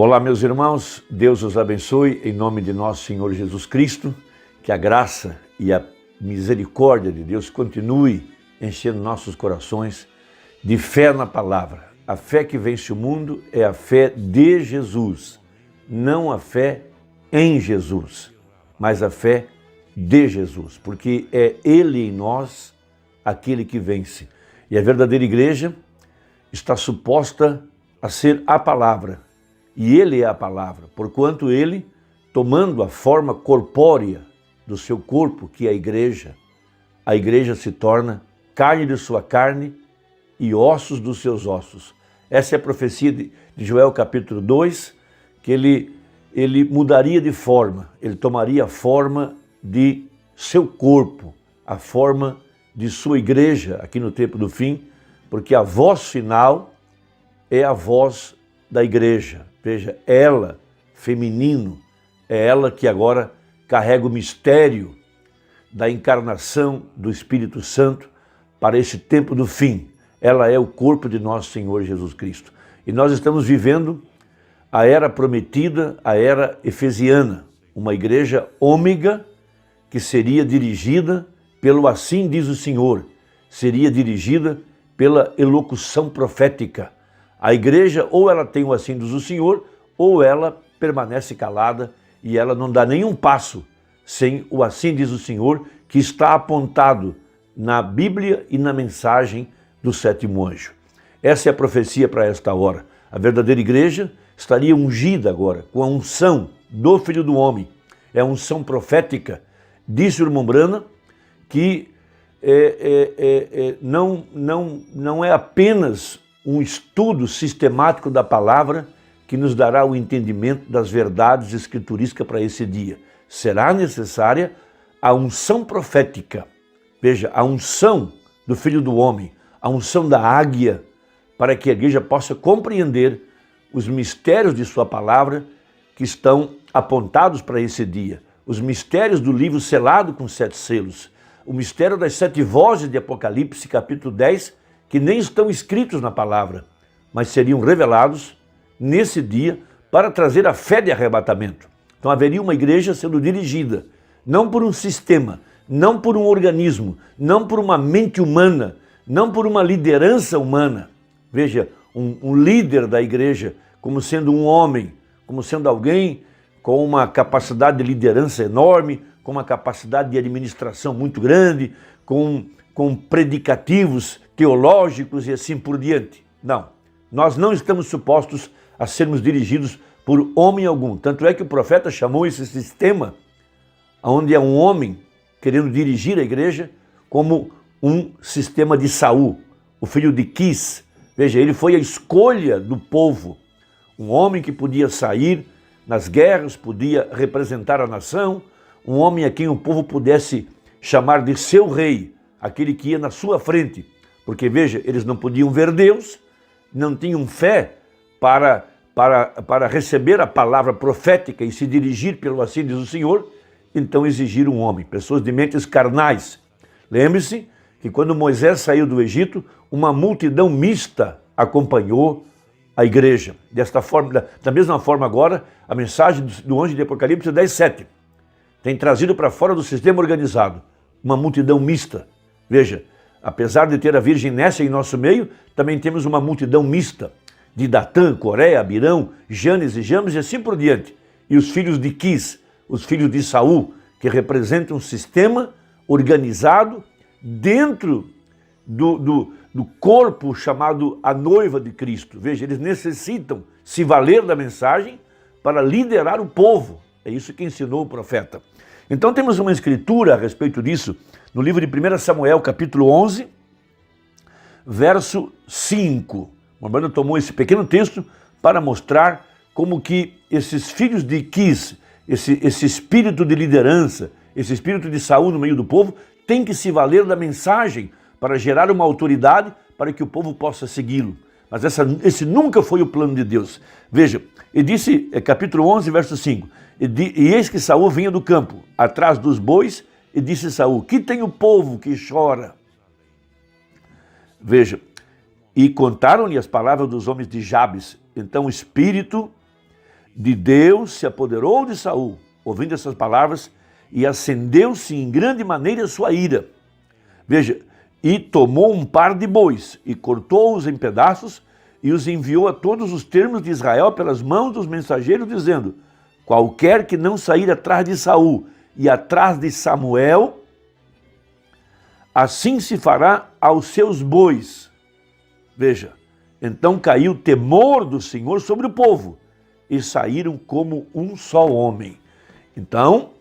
Olá, meus irmãos, Deus os abençoe em nome de nosso Senhor Jesus Cristo, que a graça e a misericórdia de Deus continue enchendo nossos corações de fé na palavra. A fé que vence o mundo é a fé de Jesus, não a fé em Jesus, mas a fé de Jesus, porque é Ele em nós aquele que vence. E a verdadeira igreja está suposta a ser a palavra, e Ele é a palavra, porquanto Ele, tomando a forma corpórea do seu corpo, que é a igreja se torna carne de sua carne e ossos dos seus ossos. Essa é a profecia de Joel capítulo 2, que ele mudaria de forma, ele tomaria a forma de seu corpo, a forma de sua igreja aqui no tempo do fim, porque a voz final é a voz da igreja. Veja, ela, feminino, é ela que agora carrega o mistério da encarnação do Espírito Santo para esse tempo do fim. Ela é o corpo de nosso Senhor Jesus Cristo. E nós estamos vivendo a era prometida, a era efesiana, uma igreja ômega que seria dirigida pelo assim diz o Senhor, seria dirigida pela elocução profética. A igreja ou ela tem o assim diz o Senhor, ou ela permanece calada e ela não dá nenhum passo sem o assim diz o Senhor, que está apontado na Bíblia e na mensagem do sétimo anjo. Essa é a profecia para esta hora. A verdadeira igreja estaria ungida agora com a unção do Filho do Homem. É a unção profética. Disse o irmão Brana que não é apenas um estudo sistemático da palavra que nos dará o entendimento das verdades escriturísticas para esse dia. Será necessária a unção profética. Veja, a unção do Filho do Homem, a unção da águia, para que a igreja possa compreender os mistérios de sua palavra que estão apontados para esse dia. Os mistérios do livro selado com 7 selos. O mistério das 7 vozes de Apocalipse, capítulo 10, que nem estão escritos na palavra, mas seriam revelados nesse dia para trazer a fé de arrebatamento. Então haveria uma igreja sendo dirigida, não por um sistema, não por um organismo, não por uma mente humana, não por uma liderança humana. Veja, um líder da igreja como sendo um homem, como sendo alguém com uma capacidade de liderança enorme, com uma capacidade de administração muito grande, com predicativos teológicos e assim por diante. Não, nós não estamos supostos a sermos dirigidos por homem algum. Tanto é que o profeta chamou esse sistema, onde é um homem querendo dirigir a igreja, como um sistema de Saul, o filho de Quis. Veja, ele foi a escolha do povo, um homem que podia sair nas guerras, podia representar a nação, um homem a quem o povo pudesse chamar de seu rei, aquele que ia na sua frente, porque veja, eles não podiam ver Deus, não tinham fé para receber a palavra profética e se dirigir pelo assim diz o Senhor, então exigiram um homem, pessoas de mentes carnais. Lembre-se que quando Moisés saiu do Egito, uma multidão mista acompanhou a igreja. Desta forma, da mesma forma agora, a mensagem do anjo de Apocalipse 10:7 tem trazido para fora do sistema organizado uma multidão mista. Veja, apesar de ter a Virgem Nécia em nosso meio, também temos uma multidão mista de Datã, Coré, Abirão, Janes e Jambres e assim por diante. E os filhos de Quis, os filhos de Saul, que representam um sistema organizado dentro do corpo chamado a noiva de Cristo. Veja, eles necessitam se valer da mensagem para liderar o povo. É isso que ensinou o profeta. Então temos uma escritura a respeito disso no livro de 1 Samuel, capítulo 11, verso 5. O Urbano tomou esse pequeno texto para mostrar como que esses filhos de Quis, esse espírito de liderança, esse espírito de Saul no meio do povo, tem que se valer da mensagem para gerar uma autoridade para que o povo possa segui-lo. Mas esse nunca foi o plano de Deus. Veja, ele disse, capítulo 11, verso 5, e eis que Saul vinha do campo, atrás dos bois, e disse Saul, que tem o povo que chora? Veja, e contaram-lhe as palavras dos homens de Jabes. Então o Espírito de Deus se apoderou de Saul, ouvindo essas palavras, e acendeu-se em grande maneira sua ira. Veja, e tomou um par de bois, e cortou-os em pedaços, e os enviou a todos os termos de Israel pelas mãos dos mensageiros, dizendo: qualquer que não sair atrás de Saul e atrás de Samuel, assim se fará aos seus bois. Veja, então caiu o temor do Senhor sobre o povo, e saíram como um só homem. Então,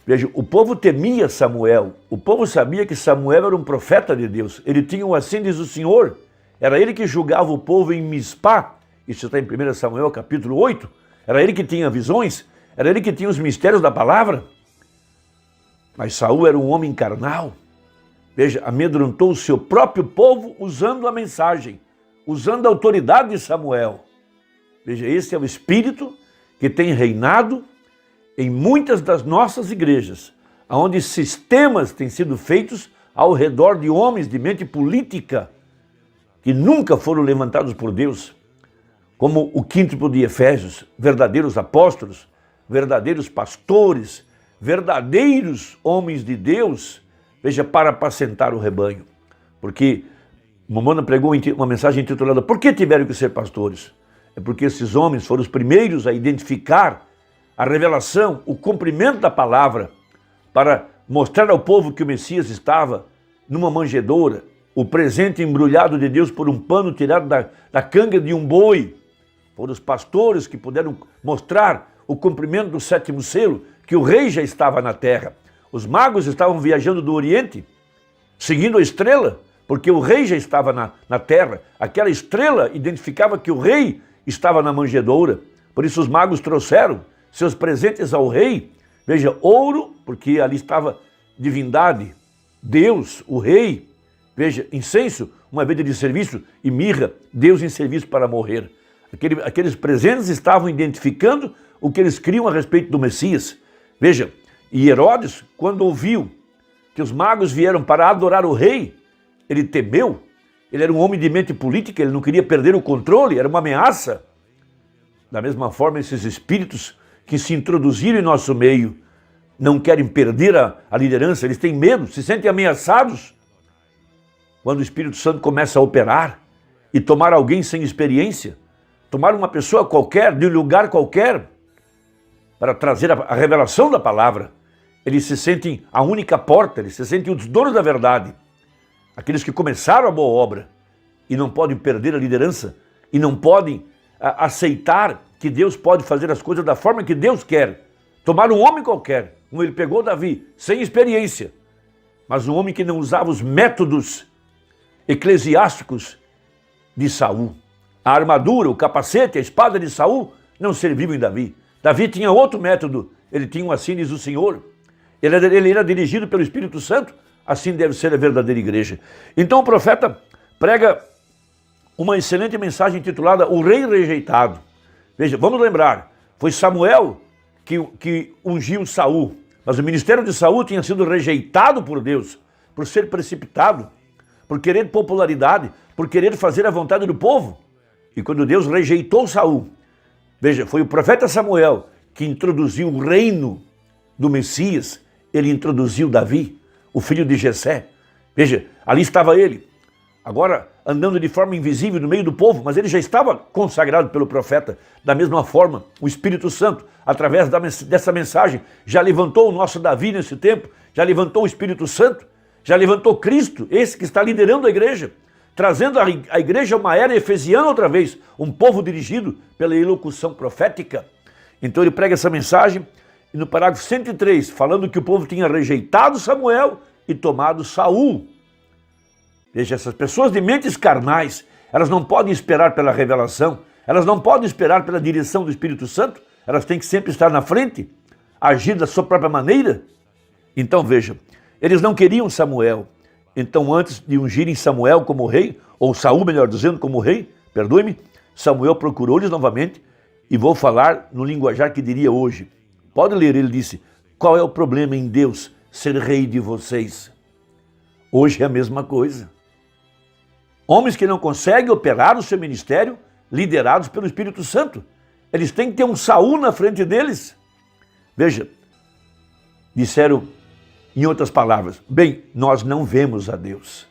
veja, o povo temia Samuel, o povo sabia que Samuel era um profeta de Deus, ele tinha o assim diz o Senhor, era ele que julgava o povo em Mispá, isso está em 1 Samuel capítulo 8, era ele que tinha visões, era ele que tinha os mistérios da palavra. Mas Saul era um homem carnal, veja, amedrontou o seu próprio povo usando a mensagem, usando a autoridade de Samuel. Veja, esse é o espírito que tem reinado em muitas das nossas igrejas, onde sistemas têm sido feitos ao redor de homens de mente política que nunca foram levantados por Deus, como o quíntuple de Efésios, verdadeiros apóstolos, verdadeiros pastores, verdadeiros homens de Deus, veja, para apacentar o rebanho. Porque Momona pregou uma mensagem intitulada "Por que tiveram que ser pastores?" É porque esses homens foram os primeiros a identificar a revelação, o cumprimento da palavra, para mostrar ao povo que o Messias estava numa manjedoura, o presente embrulhado de Deus por um pano tirado da canga de um boi. Foram os pastores que puderam mostrar o cumprimento do 7º selo, que o rei já estava na terra. Os magos estavam viajando do Oriente, seguindo a estrela, porque o rei já estava na terra. Aquela estrela identificava que o rei estava na manjedoura. Por isso os magos trouxeram seus presentes ao rei. Veja, ouro, porque ali estava divindade, Deus, o rei. Veja, incenso, uma vida de serviço, e mirra, Deus em serviço para morrer. Aqueles presentes estavam identificando o que eles criam a respeito do Messias. Veja, e Herodes, quando ouviu que os magos vieram para adorar o rei, ele temeu. Ele era um homem de mente política, ele não queria perder o controle, era uma ameaça. Da mesma forma, esses espíritos que se introduziram em nosso meio não querem perder a liderança, eles têm medo, se sentem ameaçados. Quando o Espírito Santo começa a operar e tomar alguém sem experiência, tomar uma pessoa qualquer, de um lugar qualquer, para trazer a revelação da palavra, eles se sentem a única porta, eles se sentem os donos da verdade. Aqueles que começaram a boa obra e não podem perder a liderança e não podem aceitar que Deus pode fazer as coisas da forma que Deus quer. Tomar um homem qualquer, como ele pegou Davi, sem experiência, mas um homem que não usava os métodos eclesiásticos de Saul. A armadura, o capacete, a espada de Saul não serviam em Davi. Davi tinha outro método, ele tinha um assim diz o Senhor. Ele era dirigido pelo Espírito Santo, assim deve ser a verdadeira igreja. Então o profeta prega uma excelente mensagem intitulada "O Rei Rejeitado". Veja, vamos lembrar, foi Samuel que ungiu Saul, mas o ministério de Saul tinha sido rejeitado por Deus, por ser precipitado, por querer popularidade, por querer fazer a vontade do povo. E quando Deus rejeitou Saul, veja, foi o profeta Samuel que introduziu o reino do Messias, ele introduziu Davi, o filho de Jessé. Veja, ali estava ele, agora andando de forma invisível no meio do povo, mas ele já estava consagrado pelo profeta. Da mesma forma, o Espírito Santo, através dessa mensagem, já levantou o nosso Davi nesse tempo, já levantou o Espírito Santo, já levantou Cristo, esse que está liderando a igreja, trazendo a igreja uma era efesiana outra vez, um povo dirigido pela elocução profética. Então ele prega essa mensagem, e no parágrafo 103, falando que o povo tinha rejeitado Samuel e tomado Saul. Veja, essas pessoas de mentes carnais, elas não podem esperar pela revelação, elas não podem esperar pela direção do Espírito Santo, elas têm que sempre estar na frente, agir da sua própria maneira. Então veja, eles não queriam Samuel, então antes de ungirem Samuel como rei, ou Saul, melhor dizendo, como rei, perdoe-me, Samuel procurou-lhes novamente, e vou falar no linguajar que diria hoje. Pode ler, ele disse: qual é o problema em Deus ser rei de vocês? Hoje é a mesma coisa. Homens que não conseguem operar o seu ministério, liderados pelo Espírito Santo. Eles têm que ter um Saul na frente deles. Veja, disseram em outras palavras, bem, nós não vemos a Deus.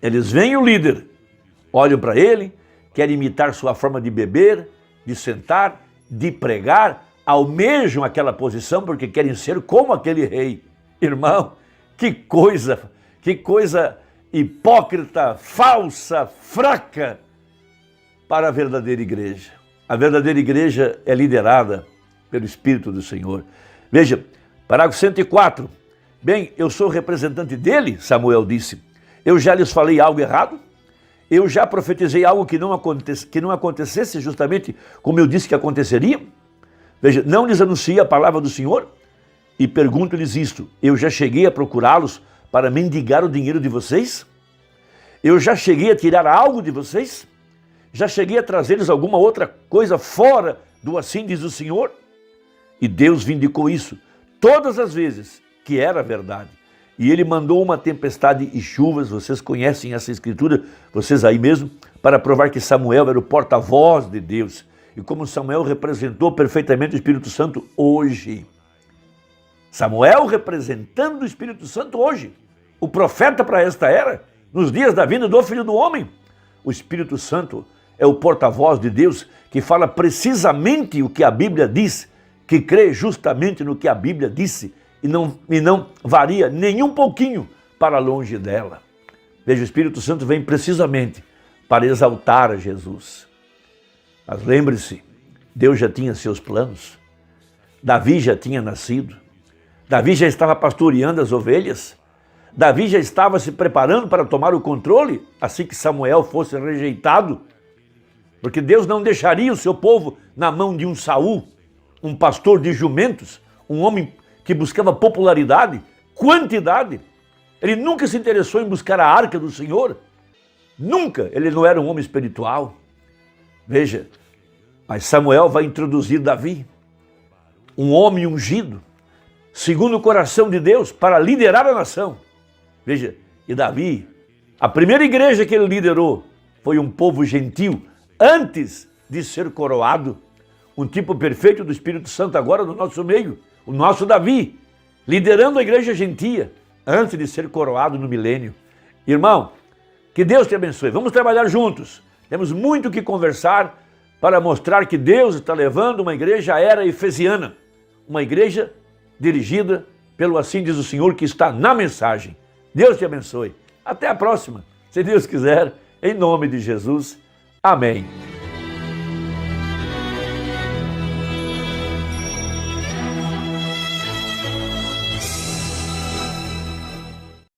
Eles veem o líder, olham para ele, querem imitar sua forma de beber, de sentar, de pregar, almejam aquela posição porque querem ser como aquele rei. Irmão, que coisa hipócrita, falsa, fraca para a verdadeira igreja. A verdadeira igreja é liderada pelo Espírito do Senhor. Veja, parágrafo 104. Bem, eu sou representante dele, Samuel disse. Eu já lhes falei algo errado? Eu já profetizei algo que não acontecesse justamente como eu disse que aconteceria? Veja, não lhes anunciei a palavra do Senhor? E pergunto-lhes isto, eu já cheguei a procurá-los para mendigar o dinheiro de vocês? Eu já cheguei a tirar algo de vocês? Já cheguei a trazer-lhes alguma outra coisa fora do assim diz o Senhor? E Deus vindicou isso todas as vezes que era verdade. E ele mandou uma tempestade e chuvas, vocês conhecem essa escritura, vocês aí mesmo, para provar que Samuel era o porta-voz de Deus. E como Samuel representou perfeitamente o Espírito Santo hoje. Samuel representando o Espírito Santo hoje. O profeta para esta era, nos dias da vinda do Filho do Homem. O Espírito Santo é o porta-voz de Deus que fala precisamente o que a Bíblia diz, que crê justamente no que a Bíblia disse e não varia nem um pouquinho para longe dela. Veja, o Espírito Santo vem precisamente para exaltar a Jesus. Mas lembre-se, Deus já tinha seus planos. Davi já tinha nascido. Davi já estava pastoreando as ovelhas. Davi já estava se preparando para tomar o controle assim que Samuel fosse rejeitado. Porque Deus não deixaria o seu povo na mão de um Saul, um pastor de jumentos, um homem que buscava popularidade, quantidade. Ele nunca se interessou em buscar a arca do Senhor. Nunca. Ele não era um homem espiritual. Veja, mas Samuel vai introduzir Davi, um homem ungido, segundo o coração de Deus, para liderar a nação. Veja, e Davi, a primeira igreja que ele liderou foi um povo gentil, antes de ser coroado, um tipo perfeito do Espírito Santo agora no nosso meio, o nosso Davi, liderando a igreja gentia, antes de ser coroado no milênio. Irmão, que Deus te abençoe, vamos trabalhar juntos, temos muito o que conversar para mostrar que Deus está levando uma igreja à era efesiana, uma igreja dirigida pelo assim diz o Senhor que está na mensagem. Deus te abençoe. Até a próxima, se Deus quiser, em nome de Jesus. Amém.